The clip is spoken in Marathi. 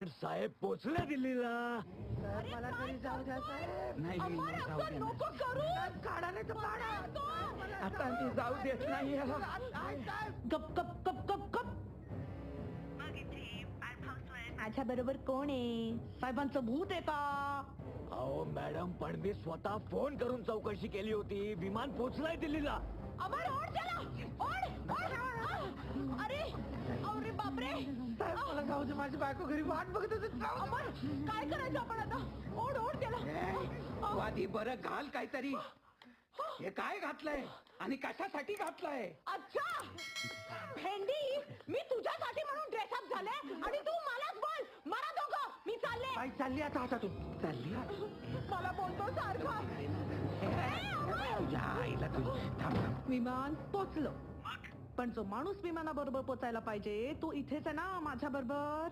साहेब पोचले दिल्लीला. मला तरी जाऊ द्या साहेब. नाही जाऊ दे. नको करू. काढा नाही तर काढा. आता मी जाऊ देत नाही. गप गप गप गप गप. माझ्या बरोबर कोण आहे? साहेबांचं भूत आहे का? अहो मॅडम, पण मी स्वतः फोन करून चौकशी केली होती. विमान पोचलाय दिल्लीला. अमर ओढ त्याला. ओढ ओढ. अरे अरे बापरे. मला जाऊ दे. माझी बायको घरी वाट बघत होती. अमर काय करायचं आपण आता? ओढ ओढ त्याला. आधी बरं घाल काहीतरी. हे काय घातलंय आणि कशासाठी घातलंय? अच्छा भेंडी, मी तुझ्यासाठी म्हणून ड्रेसअप झाले आणि तू मलाच बोल. मला दोघं. मी चालले. काय चालली आता तू? चालली मला बोलतो सारखा. तुझ्या आईला तू थांब. विमान पोचलं, पण जो माणूस विमानाबरोबर पोचायला पाहिजे तो इथेच आहे ना माझ्या बरोबर.